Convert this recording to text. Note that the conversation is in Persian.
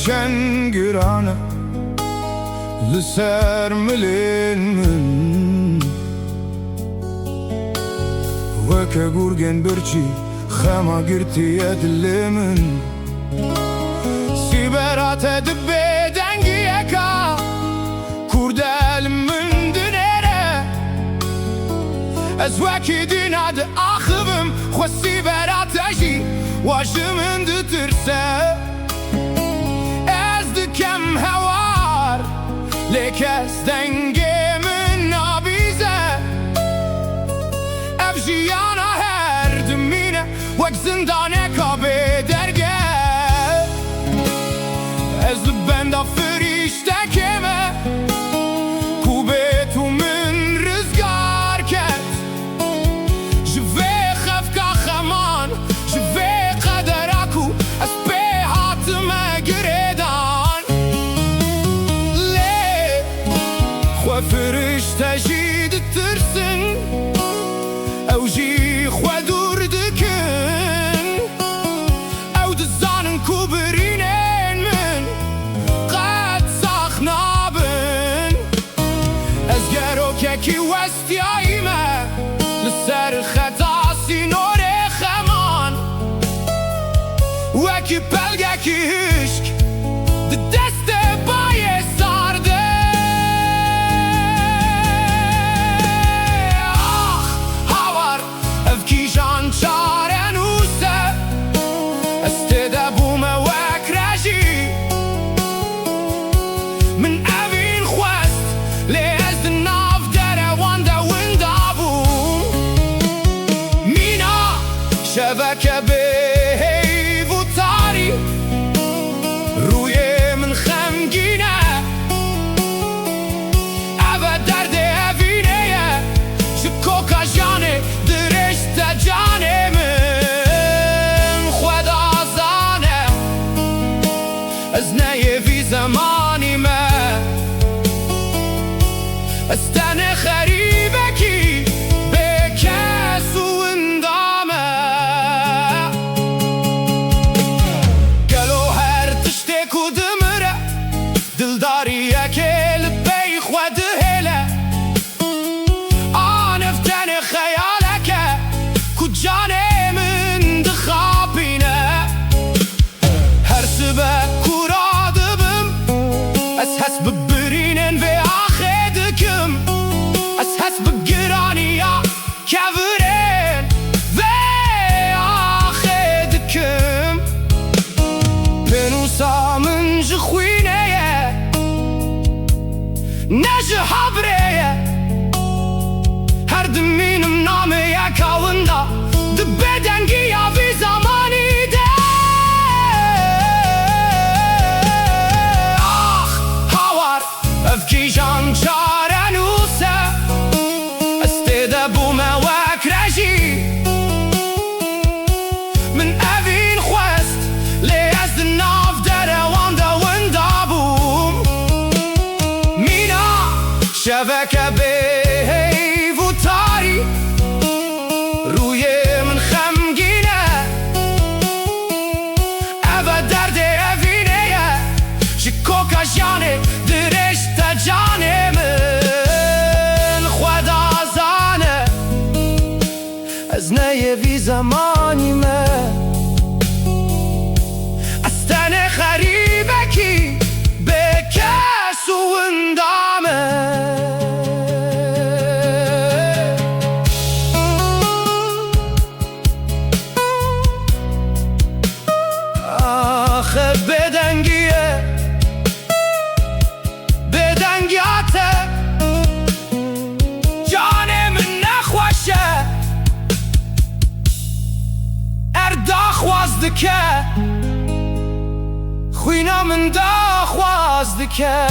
چند گرانه لسر ملین من وکه گرگن برچی خما گرتی دل من سیبرات دبی دنگی اکا کردل من دنره از وکی دینا ده آخبم خو سیبرات اجی واجمن ده ترسه از دکم هوار لیک از دنگی من نابیزه افجیانا هر دمینه وک زندانه کابه درگه از بنده فریشته کمه کوبه تو من رزگار کرد جوه خفکا خمان جوه قدرکو از به حاتمه گریدان لی خو فرشته جید ترسن او جی خو دور دکن او دزانن کوبرینن من قد ساخ نابن از گرو که وستی آیمه لسر خطاسی نور خمان وکی پلگه کی هشک دست بای سارده آخ هاور افکی جان چاره نوسه استده بومه وک رجی من اوین خواست لیز ناف دره وانده ونده بوم مینا شبکه به هیو تاری روی من خمگینه اوه درد اوینه شکوکا جانه درشت جانه من خدا زانه از نیوی زمانی من از تن خریبه کی به کس و اندامه گلو هر تشته کدمره دلداریه که لبی خود هله آن افتن خیاله که کجانه من دخابینه هر سبه کراده بم از حسب برینن و آخه دکم از حسب گرانیا کورن و آخه دکم پنوسا من جخوینه نجه حبره هر دمینم نامه یکاونده ده بدنگی یا وی زمانی ده آخ هاور افکی جان چاره نوسه استده بومه وک رجی من اوین خواست لیز ناف دره وانده ونده بوم مینا شبکه به هیو تاری روی من خمگینه اوه درد اوینه شکوکا جانه درشت جانه من خدا زانه از نیوی زمانی من از تن خریبه کی به کس و اندامه آخه بدنگیه بدنگیاته جان من نخوشه اردا خوازده که خوینا من دا خوازده که